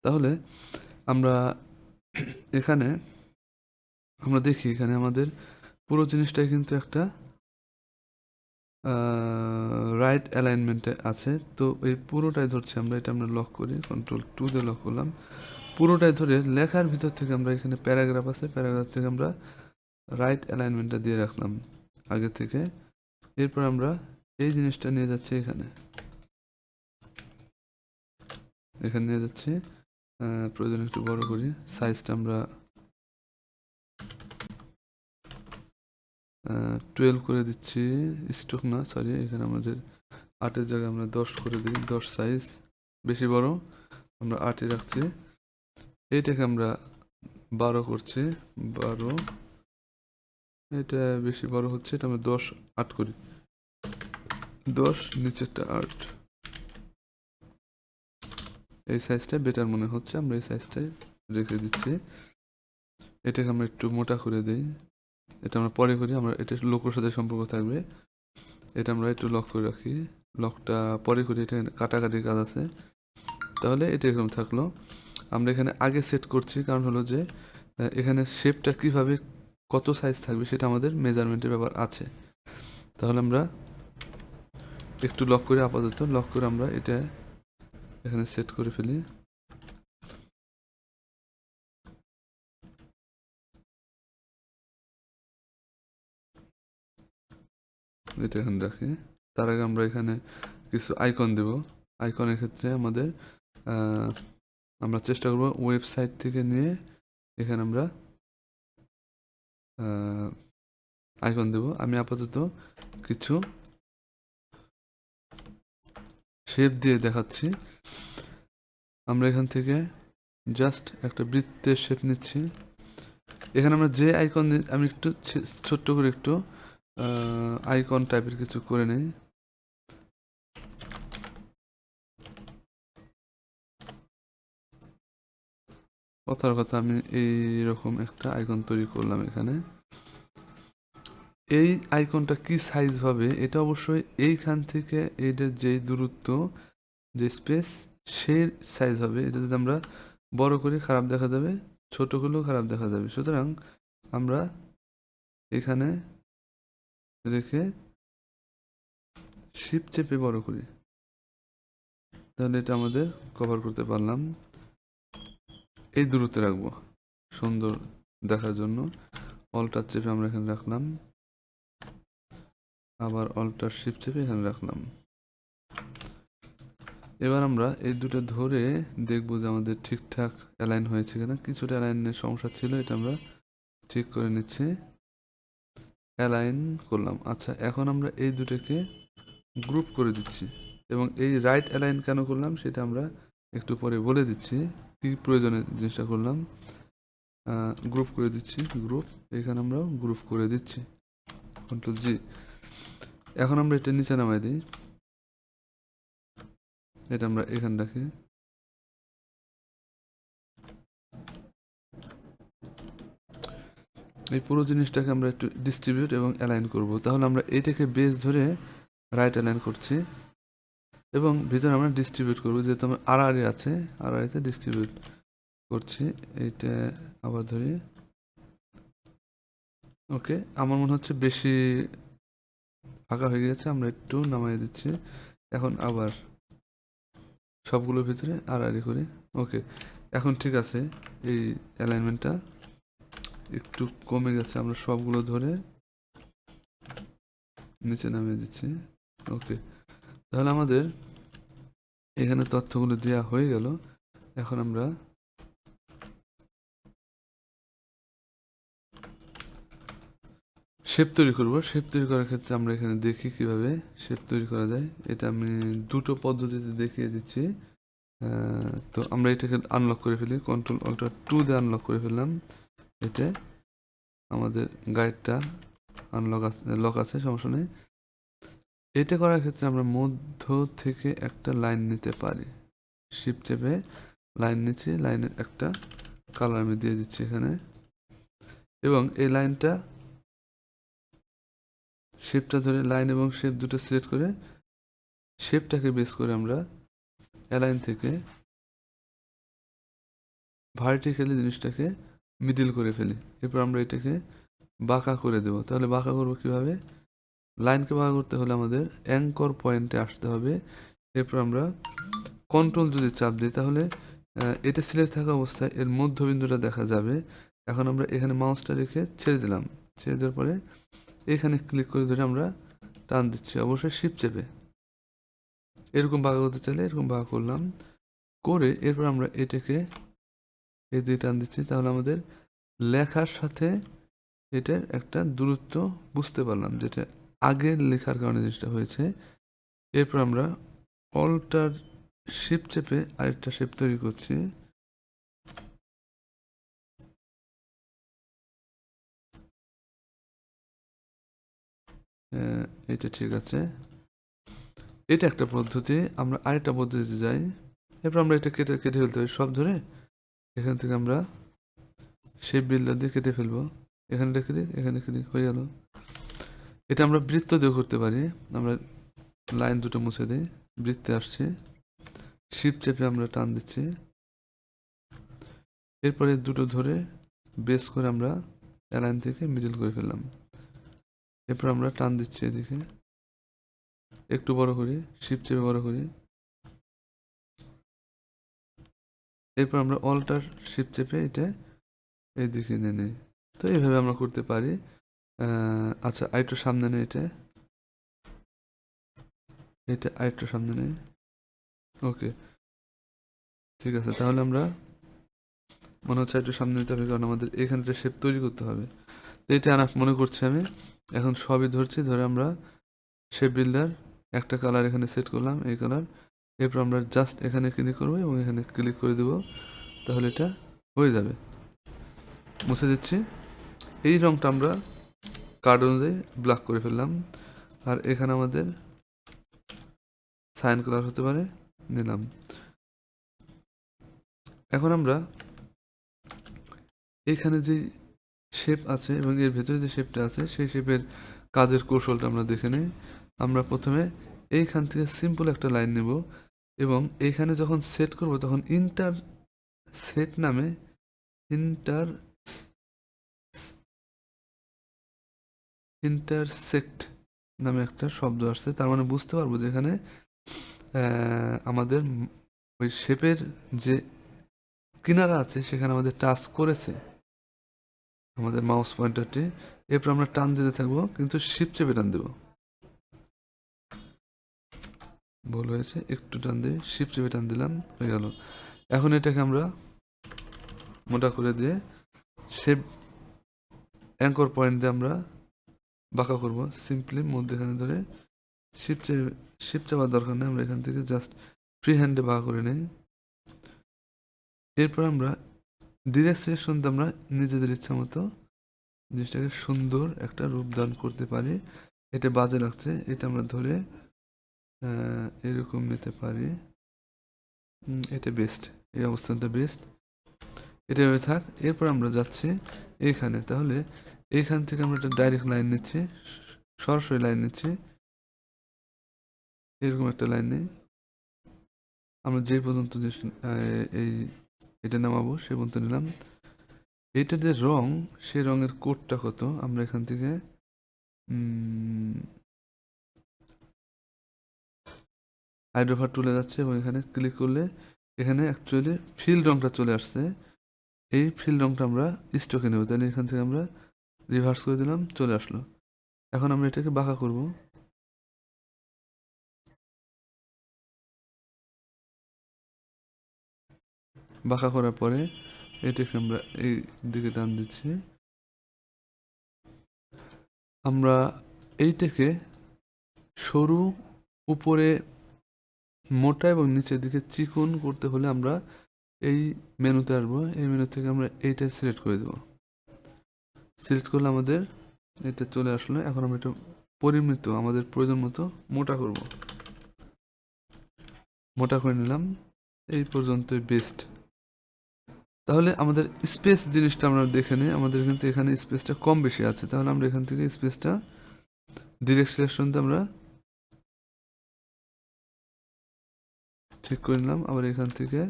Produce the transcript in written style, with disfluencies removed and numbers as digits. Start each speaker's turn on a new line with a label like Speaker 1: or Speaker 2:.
Speaker 1: তাহলে আমরা এখানে আমরা দেখি এখানে আমাদের পুরো জিনিসটাই কিন্তু একটা রাইট অ্যালাইনমেন্টে আছে। তো এই পুরোটাই ধরছি আমরা, এটা আমরা লক করি, Ctrl+2 দিয়ে লক করলাম। পুরোটাই ধরে লেখার ভিতর থেকে আমরা এখানে প্যারাগ্রাফ আছে, প্যারাগ্রাফ থেকে আমরা রাইট অ্যালাইনমেন্টটা দিয়ে রাখলাম আগে থেকে। এরপর আমরা এই জিনিসটা নিয়ে যাচ্ছি এখানে এখানে নিয়ে যাচ্ছি। প্রয়োজন একটু বড় করি, সাইজটা আমরা 12 করে দিচ্ছি। স্ট্রোক না, সরি, এখানে আমাদের 8-এর জায়গায় আমরা 10 করে দিই। 10 সাইজ বেশি বড়, আমরা 8-ই রাখছি। এইটাকে আমরা 12 করছি, 12। এটা বেশি বড় হচ্ছে, এটা আমরা 10-8 করি। 10 নিচেরটা 8। এই সাইজটা বেটার মনে হচ্ছে, আমরা এই সাইজটাই রেখে দিচ্ছি। এটাকে আমরা একটু মোটা করে দিই, এটা আমরা পরে করি, আমরা এটা লোকের সাথে সম্পর্ক থাকবে। এটা আমরা একটু লক করে রাখি, লকটা পরে করি, এটা কাটাকাটির কাজ আছে। তাহলে এটা এরকম থাকলো। আমরা এখানে আগে সেট করছি, কারণ হলো যে এখানে শেপটা কিভাবে কত সাইজ থাকবে সেটা আমাদের মেজারমেন্টের ব্যাপার আছে। তাহলে আমরা একটু লক করে, আপাতত লক করে আমরা এটা এখানে সেট করে ফেলি। এটা এখানে রাখি। তার আগে আমরা এখানে কিছু আইকন দেব। আইকনের ক্ষেত্রে আমাদের আমরা চেষ্টা করব ওয়েবসাইট থেকে নিয়ে এখানে আমরা আইকন দেব। আমি আপাতত কিছু শেপ দিয়ে দেখাচ্ছি। আমরা এখান থেকে জাস্ট একটা বৃত্তের শেপ নিচ্ছি। এখানে আমরা যে আইকন, আমি একটু ছোট্ট করে একটু আইকন টাইপের কিছু করে নেই। কথার কথা আমি এইরকম একটা আইকন তৈরি করলাম এখানে। এই আইকনটা কি সাইজ হবে এটা অবশ্যই এইখান থেকে এটার যে দূরত্ব, যে স্পেস, সেই সাইজ হবে। এটা যদি আমরা বড় করি খারাপ দেখা যাবে, ছোট করলেও খারাপ দেখা যাবে। সুতরাং আমরা এখানে রেখে শিফট চেপে বড় করি, তাহলে এটা আমাদের কভার করতে পারলাম। এই দূরত্বে রাখবো সুন্দর দেখার জন্য। অল্টার চেপে আমরা এখানে রাখলাম, আবার অল্টার শিফট চেপে এখানে রাখলাম। এবার আমরা এই দুটো ধরে দেখবো যে আমাদের ঠিকঠাক অ্যালাইন হয়েছে কিনা। কিছুটা অ্যালাইনের সমস্যা ছিল, এটা আমরা ঠিক করে নিচ্ছি। অ্যালাইন করলাম। আচ্ছা, এখন আমরা এই দুটোকে গ্রুপ করে দিচ্ছি, এবং এই রাইট অ্যালাইন কেন করলাম সেটা আমরা একটু পরে বলে দিচ্ছি, কি প্রয়োজনে জিনিসটা করলাম। গ্রুপ করে দিচ্ছি, গ্রুপ, এখানে আমরা গ্রুপ করে দিচ্ছি, Ctrl+G। এখন আমরা এটা নিচে নামাই দিই, এটা আমরা এখানে রাখি। এই পুরো জিনিসটাকে আমরা একটু ডিস্ট্রিবিউট এবং অ্যালাইন করব। তাহলে আমরা এইটাকে বেস ধরে রাইট অ্যালাইন করছি, এবং ভিতরে আমরা ডিস্ট্রিবিউট করবো, যেহেতু আমার আড়াআড়ি আছে, আড়াআড়িতে ডিস্ট্রিবিউট করছি। এইটা আবার ধরি, ওকে। আমার মনে হচ্ছে বেশি ফাঁকা হয়ে গেছে, আমরা একটু নামিয়ে দিচ্ছি। এখন আবার সবগুলোর ভিতরে আড়াআড়ি করি, ওকে। এখন ঠিক আছে, এই অ্যালাইনমেন্টটা একটু কমে গেছে, আমরা সবগুলো ধরে নিচে নামিয়ে দিচ্ছি, ওকে। তাহলে আমাদের এখানে তথ্যগুলো দেওয়া হয়ে গেল। এখন আমরা শেপ তৈরি করব। শেপ তৈরি করার ক্ষেত্রে আমরা এখানে দেখি কিভাবে শেপ তৈরি করা যায়। এটা আমি দুটো পদ্ধতিতে দেখিয়ে দিচ্ছি। তো আমরা এটাকে আনলক করে ফেলি, Ctrl+Alt+2 দিয়ে আনলক করে ফেললাম। এটা আমাদের গাইডটা লক আছে, সমস্যা নেই। এটা করার ক্ষেত্রে আমরা মধ্য থেকে একটা লাইন নিতে পারি, শিফট চেপে লাইন নিচ্ছি, লাইনের একটা কালার আমি দিয়ে দিচ্ছি এখানে, এবং এই লাইনটা শেপটা ধরে লাইন এবং শেপ দুটো সিলেক্ট করে শেপটাকে বেস করে আমরা অ্যালাইন থেকে ভার্টিক্যালি জিনিসটাকে মিডিল করে ফেলি। এরপর আমরা এটাকে বাঁকা করে দেব। তাহলে বাঁকা করবো কীভাবে? লাইনকে বাঁকা করতে হলে আমাদের অ্যাঙ্কর পয়েন্টে আসতে হবে। এরপর আমরা কন্ট্রোল যদি চাপ দিই তাহলে এটা সিলেক্ট থাকা অবস্থায় এর মধ্যবিন্দুটা দেখা যাবে। এখন আমরা এখানে মাউসটা রেখে ছেড়ে দিলাম। ছেড়ে দেওয়ার পরে এখানে ক্লিক করে ধরে আমরা টান দিচ্ছি, অবশ্যই শিফট চেপে। এরকম বাঁকা করতে চাইলে এরকম বাঁকা করলাম, করে এরপর আমরা এটাকে এই দিয়ে টান দিচ্ছি। তাহলে আমাদের লেখার সাথে এটার একটা দূরত্ব বুঝতে পারলাম, যেটা আগের লেখার কারণে জিনিসটা হয়েছে। এরপর আমরা অল্টার শিফট চেপে আরেকটা শেপ তৈরি করছি। এটা ঠিক আছে, এটা একটা পদ্ধতি। আমরা আরেকটা পদ্ধতিতে যাই। এরপর আমরা এটা কেটে কেটে ফেলতে পারি সব ধরে। এখান থেকে আমরা শেপ বিল্ডার দিয়ে কেটে ফেলবো। এখানে রেখে দিই, এখানে রেখে দিই, হয়ে গেল। এটা আমরা বৃত্ত দিয়েও করতে পারি। আমরা লাইন দুটো মুছে দিই, বৃত্তে আসছি, শিফট চেপে আমরা টান দিচ্ছি। এরপরে দুটো ধরে বেস করে আমরা অ্যালাইন থেকে মিডল করে ফেললাম। এরপর আমরা টান দিচ্ছি এদিকে, একটু বড় করি, শিফট চেপে বড় করি। এরপর আমরা অল্টার শিফট চেপে এটা এইদিকে নিয়ে নিই। তো এইভাবে আমরা করতে পারি। আচ্ছা, আরেকটু সামনে নেই, এটা আরেকটু সামনে নেই। ওকে, ঠিক আছে। তাহলে আমরা মনে হচ্ছে একটু সামনে নিতে হবে, কারণ আমাদের এখানটা শেপ তৈরি করতে হবে। তো এটা আনাফ মনে করছি আমি। এখন সবই ধরছি, ধরে আমরা শেপ বিল্ডার একটা কালার এখানে সেট করলাম, এই কালার। এরপর আমরা জাস্ট এখানে ক্লিক করবো এবং এখানে ক্লিক করে দেবো, তাহলে এটা হয়ে যাবে। মুছে দিচ্ছি। এই রঙটা আমরা কার্ড অনুযায়ী ব্ল্যাক করে ফেললাম। আর এখানে আমাদের সাইন কালার হতে পারে, নিলাম। এখন আমরা এখানে যে শেপ আছে এবং এর ভেতরে যে শেপটা আছে সেই শেপের কাজের কৌশলটা আমরা দেখে নিই। আমরা প্রথমে এইখান থেকে সিম্পল একটা লাইন নেব এবং এইখানে যখন সেট করব তখন সেট নামে ইন্টারসেক্ট নামে একটা শব্দ আসছে। তার মানে বুঝতে পারবো যে এখানে আমাদের ওই শেপের যে কিনারা আছে সেখানে আমাদের টাচ করেছে আমাদের মাউস পয়েন্টারটি। এরপর আমরা টান দিতে থাকবো, কিন্তু শিফট চেপে টান দেবো। ভুল হয়েছে, একটু টান দিয়ে শিফট চেপে টান দিলাম, হয়ে গেল। এখন এটাকে আমরা মোটা করে দিয়ে শেপ অ্যাঙ্কর পয়েন্ট দিয়ে আমরা বাঁকা করবো সিম্পলি মধ্যখানে ধরে। শিফট চাপার দরকার নেই, আমরা এখান থেকে জাস্ট ফ্রি হ্যান্ডে বাঁকা করে নিই। এরপর আমরা ডিরেক্ট সিলেকশন দিয়ে আমরা নিজেদের ইচ্ছা মতো জিনিসটাকে সুন্দর একটা রূপ দান করতে পারি। এটা বাজে লাগছে, এটা আমরা ধরে এরকম নিতে পারি। এটা বেস্ট, এই অবস্থানটা বেস্ট, এটা এভাবে থাক। এরপর আমরা যাচ্ছি এইখানে, তাহলে এইখান থেকে আমরা একটা ডাইরেক্ট লাইন নিচ্ছি, সরাসরি লাইন নিচ্ছি, এরকম একটা লাইন নেই। আমরা যে পর্যন্ত এই এটা নামাবো সে পর্যন্ত নিলাম। এটা যে রং, সেই রঙের কোডটা কত আমরা এখান থেকে হাইড্রোভার টুলে যাচ্ছে এবং এখানে ক্লিক করলে এখানে অ্যাকচুয়ালি ফিল রংটা চলে আসছে। এই ফিল রংটা আমরা স্টকে নেব, তাহলে এখান থেকে আমরা রিভার্স করে দিলাম, চলে আসলো। এখন আমরা এটাকে বাঁকা করব। বাঁকা করার পরে এটাকে আমরা এই দিকে টান দিচ্ছি। আমরা এইটাকে সরু, উপরে মোটা এবং নিচের দিকে চিকন করতে হলে আমরা এই মেনুতে আসবো। এই মেনু থেকে আমরা এইটা সিলেক্ট করে দেবো। সিলেক্ট করলে আমাদের এটা চলে আসলো। এখন আমরা এটা পরিমিত আমাদের প্রয়োজন মতো মোটা করব, মোটা করে নিলাম। এই পর্যন্তই বেস্ট। তাহলে আমাদের স্পেস জিনিসটা আমরা দেখে নিই। আমাদের কিন্তু এখানে স্পেসটা কম বেশি আছে, তাহলে আমরা এখান থেকে স্পেসটা ডিরেক্ট সিলেকশনতে আমরা ঠিক করে নিলাম। আবার এখান থেকে